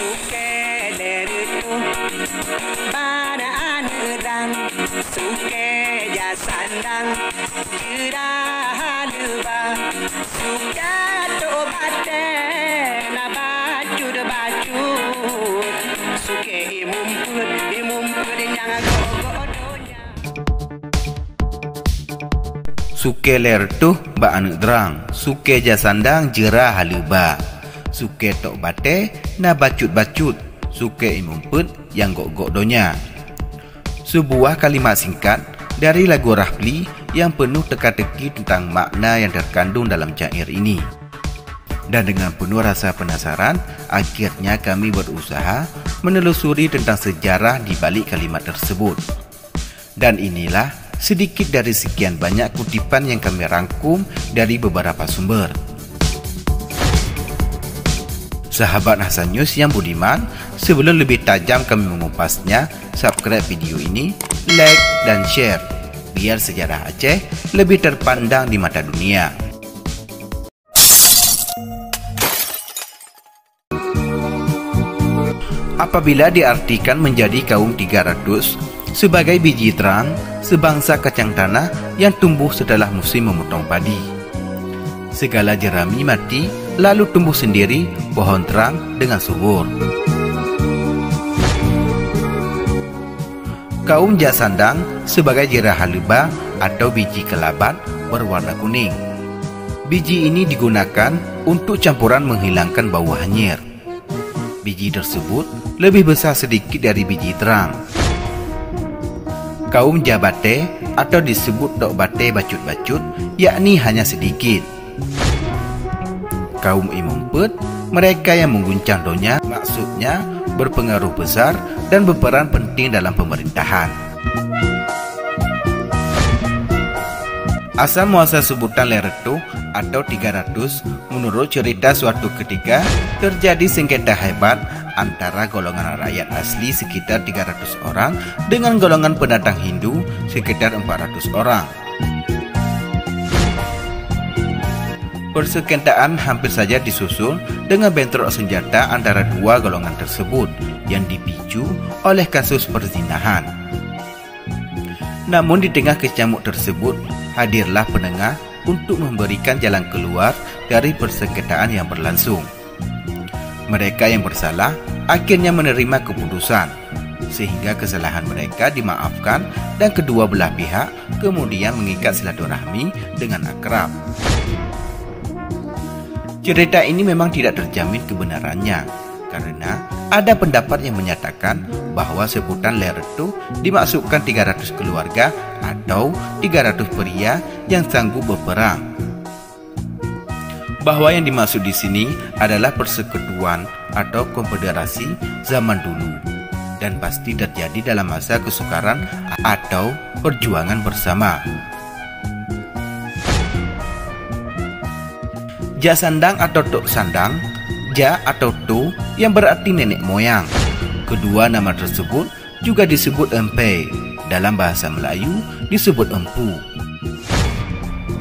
suke leritu baraan erang suke jasandang jerah haluba suka to bate na bajud suke imumput yang gogodonya suke leritu baan erang suke jasandang jerah haluba suke tok bate na bacut-bacut suke imumput yang gok-gok donya. Sebuah kalimat singkat dari lagu Rahli yang penuh teka-teki tentang makna yang terkandung dalam syair ini. Dan dengan penuh rasa penasaran, akhirnya kami berusaha menelusuri tentang sejarah di balik kalimat tersebut. Dan inilah sedikit dari sekian banyak kutipan yang kami rangkum dari beberapa sumber. Sahabat Hasan News yang budiman, sebelum lebih tajam kami mengupasnya, subscribe video ini, like dan share, biar sejarah Aceh lebih terpandang di mata dunia. Apabila diartikan menjadi kaum 300 sebagai biji terang, sebangsa kacang tanah yang tumbuh setelah musim memotong padi. Segala jerami mati, lalu tumbuh sendiri pohon terang dengan subur. Kaum jasandang sebagai jerah haluba atau biji kelabat berwarna kuning. Biji ini digunakan untuk campuran menghilangkan bau hanyir. Biji tersebut lebih besar sedikit dari biji terang. Kaum jabate atau disebut dok bate bacut-bacut, yakni hanya sedikit. Kaum imumput, mereka yang mengguncang donya, maksudnya berpengaruh besar dan berperan penting dalam pemerintahan. Asal muasal sebutan Leritu atau 300 menurut cerita suatu ketika terjadi sengketa hebat antara golongan rakyat asli sekitar 300 orang dengan golongan pendatang Hindu sekitar 400 orang. Persengketaan hampir saja disusul dengan bentrok senjata antara dua golongan tersebut yang dipicu oleh kasus perzinahan. Namun di tengah kecamuk tersebut, hadirlah penengah untuk memberikan jalan keluar dari persengketaan yang berlangsung. Mereka yang bersalah akhirnya menerima keputusan, sehingga kesalahan mereka dimaafkan dan kedua belah pihak kemudian mengikat silaturahmi dengan akrab. Cerita ini memang tidak terjamin kebenarannya, karena ada pendapat yang menyatakan bahwa sebutan Leritu dimaksudkan 300 keluarga atau 300 pria yang sanggup berperang. Bahwa yang dimaksud di sini adalah persekutuan atau konfederasi zaman dulu dan pasti terjadi dalam masa kesukaran atau perjuangan bersama. Jasandang atau Tok Sandang, Ja atau Tu yang berarti nenek moyang. Kedua nama tersebut juga disebut Empe, dalam bahasa Melayu disebut Empu.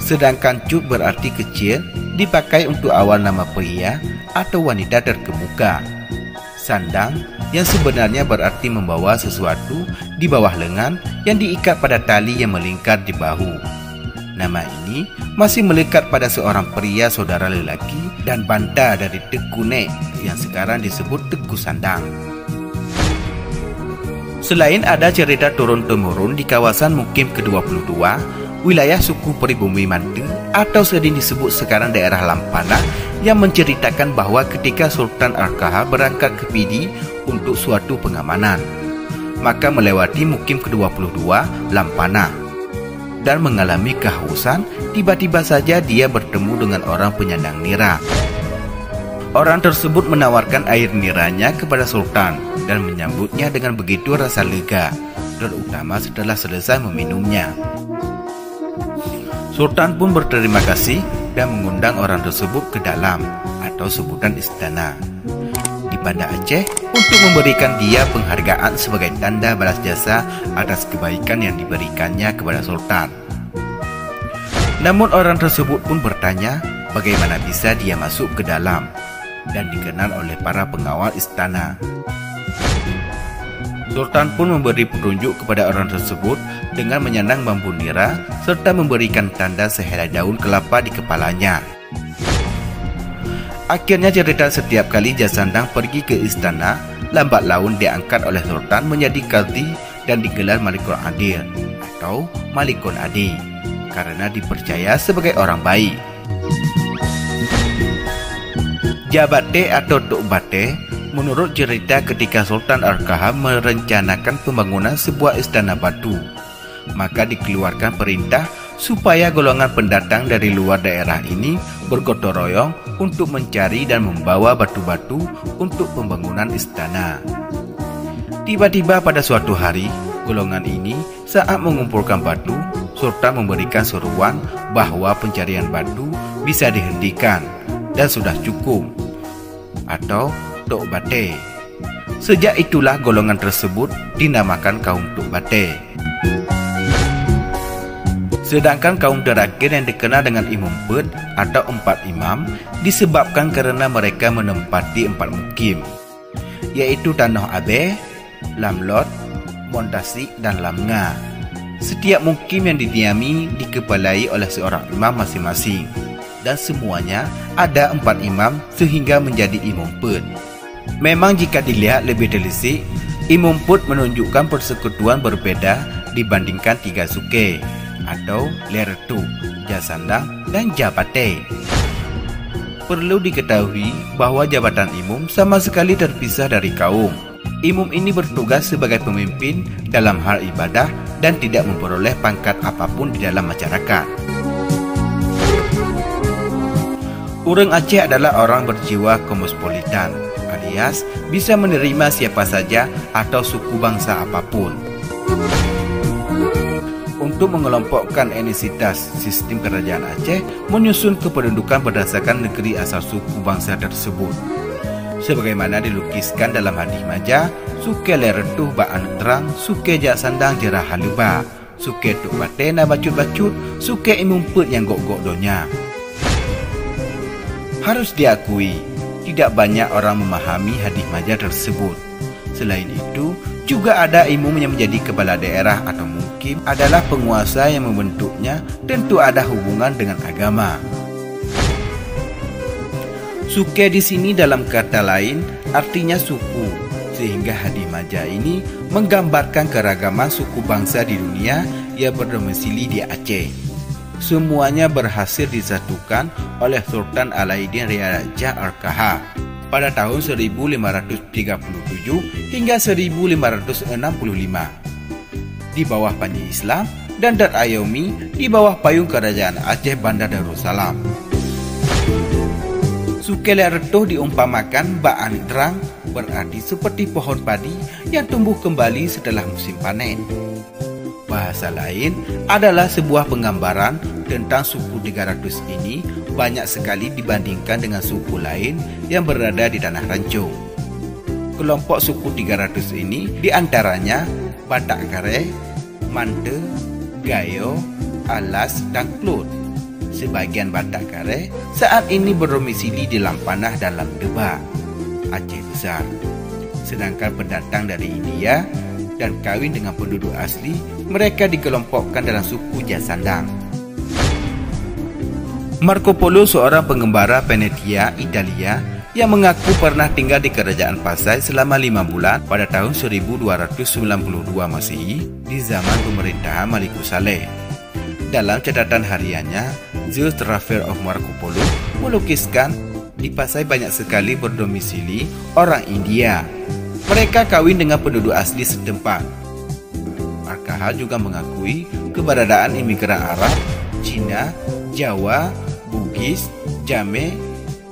Sedangkan Cut berarti kecil, dipakai untuk awal nama pria atau wanita terkemuka. Sandang yang sebenarnya berarti membawa sesuatu di bawah lengan yang diikat pada tali yang melingkar di bahu. Nama ini masih melekat pada seorang pria saudara lelaki dan banta dari Teku Nek yang sekarang disebut Teku Sandang. Selain ada cerita turun-temurun di kawasan Mukim ke-22, wilayah suku Pribumi Mante atau sering disebut sekarang daerah Lampana yang menceritakan bahwa ketika Sultan Al-Kahar berangkat ke Pidi untuk suatu pengamanan, maka melewati Mukim ke-22 Lampana dan mengalami kehausan, tiba-tiba saja dia bertemu dengan orang penyandang nira. Orang tersebut menawarkan air niranya kepada Sultan dan menyambutnya dengan begitu rasa lega, terutama setelah selesai meminumnya. Sultan pun berterima kasih dan mengundang orang tersebut ke dalam atau sebutan istana di Banda Aceh untuk memberikan dia penghargaan sebagai tanda balas jasa atas kebaikan yang diberikannya kepada Sultan. Namun orang tersebut pun bertanya bagaimana bisa dia masuk ke dalam. dan dikenal oleh para pengawal istana. Sultan pun memberi petunjuk kepada orang tersebut dengan menyandang bambu nira serta memberikan tanda sehelai daun kelapa di kepalanya. Akhirnya cerita setiap kali Jasandang pergi ke istana, lambat laun diangkat oleh Sultan menjadi Qadhi dan digelar Malikul Adil atau Malikul Adi karena dipercaya sebagai orang baik. Jabate atau Tok Bate menurut cerita ketika Sultan Al-Kahf merencanakan pembangunan sebuah istana batu, maka dikeluarkan perintah supaya golongan pendatang dari luar daerah ini bergotong royong untuk mencari dan membawa batu-batu untuk pembangunan istana. Tiba-tiba pada suatu hari, golongan ini saat mengumpulkan batu, Sultan memberikan seruan bahwa pencarian batu bisa dihentikan dan sudah cukup, atau Tok Bate. Sejak itulah golongan tersebut dinamakan kaum Tok Bate. Sedangkan kaum terakhir yang dikenal dengan Imam Pet atau 4 imam disebabkan karena mereka menempati 4 mukim, yaitu Tanah Abe, Lamlot, Montasik, dan Lamnga. Setiap mukim yang didiami dikepalai oleh seorang imam masing-masing, dan semuanya ada 4 imam sehingga menjadi Imam Pet. Memang jika dilihat lebih telisik, Imam Pet menunjukkan persekutuan berbeda dibandingkan 3 suke atau Lertu, Jasandang, dan Jabate. Perlu diketahui bahwa jabatan imam sama sekali terpisah dari kaum. Imam ini bertugas sebagai pemimpin dalam hal ibadah dan tidak memperoleh pangkat apapun di dalam masyarakat. Orang Aceh adalah orang berjiwa kosmopolitan, alias bisa menerima siapa saja atau suku bangsa apapun. Untuk mengelompokkan etnisitas, sistem kerajaan Aceh menyusun kependudukan berdasarkan negeri asal suku bangsa tersebut. Sebagaimana dilukiskan dalam hadis Majah, Suke Lertuh Ba'an Terang, Suke Jasandang Jerah Haluba, Suke Tok Bate na bacut-bacut, Suke Imam Pet yang gok-gok donya. Harus diakui, tidak banyak orang memahami hadis Majah tersebut. Selain itu, juga ada imam yang menjadi kepala daerah atau mungkin adalah penguasa yang membentuknya, tentu ada hubungan dengan agama. Suke di sini dalam kata lain artinya suku, sehingga hadis Majah ini menggambarkan keragaman suku bangsa di dunia yang berdomisili di Aceh. Semuanya berhasil disatukan oleh Sultan Alauddin Raja Al-Kahf pada tahun 1537 hingga 1565 di bawah Panji Islam dan Dat Ayomi di bawah payung Kerajaan Aceh Bandar Darussalam. Suke Lertuh diumpamakan Ba'an Terang, berarti seperti pohon padi yang tumbuh kembali setelah musim panen. Bahasa lain adalah sebuah penggambaran tentang suku 300 ini banyak sekali dibandingkan dengan suku lain yang berada di Tanah Ranco. Kelompok suku 300 ini diantaranya Batak Kare, Mante, Gayo, Alas, dan Klut. Sebagian Batak Kare saat ini berdomisili di Lampanah dan Lamdeba, Aceh Besar. Sedangkan pendatang dari India dan kawin dengan penduduk asli, mereka dikelompokkan dalam suku Jasandang. Marco Polo seorang pengembara Venetia, Italia, yang mengaku pernah tinggal di Kerajaan Pasai selama 5 bulan pada tahun 1292 Masehi di zaman pemerintahan Maliku Saleh. Dalam catatan hariannya, The Travel of Marco Polo melukiskan di Pasai banyak sekali berdomisili orang India. Mereka kawin dengan penduduk asli setempat. Al-Kahf juga mengakui keberadaan imigran Arab, Cina, Jawa, Bugis, Jame,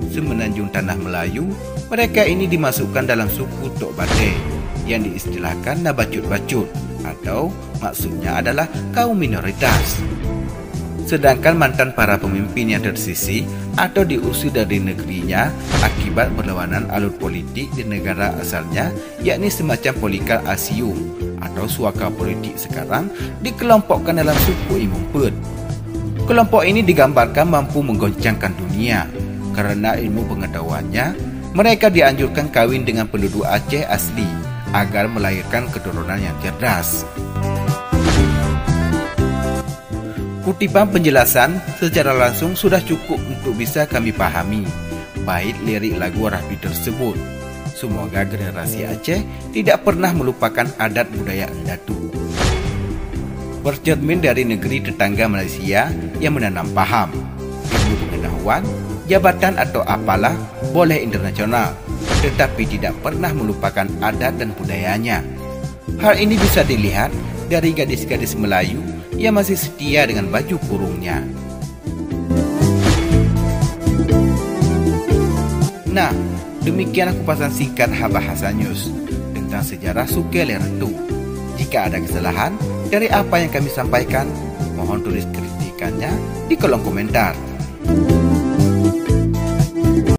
Semenanjung Tanah Melayu. Mereka ini dimasukkan dalam suku Tok Bate yang diistilahkan Nabacut-Bacut atau maksudnya adalah kaum minoritas. Sedangkan mantan para pemimpin yang tersisih atau diusir dari negerinya akibat berlawanan alur politik di negara asalnya, yakni semacam Polikar Asium atau suaka politik sekarang, dikelompokkan dalam suku Imam Pet. Kelompok ini digambarkan mampu menggoncangkan dunia karena ilmu pengetahuannya Mereka dianjurkan kawin dengan penduduk Aceh asli agar melahirkan keturunan yang cerdas. Kutipan penjelasan secara langsung sudah cukup untuk bisa kami pahami bait lirik lagu Rapi tersebut. Semoga generasi Aceh tidak pernah melupakan adat budaya Endatu. Bercermin dari negeri tetangga Malaysia yang menanam paham, ilmu pengetahuan, jabatan atau apalah boleh internasional, tetapi tidak pernah melupakan adat dan budayanya. Hal ini bisa dilihat dari gadis-gadis Melayu yang masih setia dengan baju kurungnya. Nah, demikianlah kupasan singkat Bahasa News tentang sejarah Suke Lertu. Jika ada kesalahan dari apa yang kami sampaikan, mohon tulis kritikannya di kolom komentar.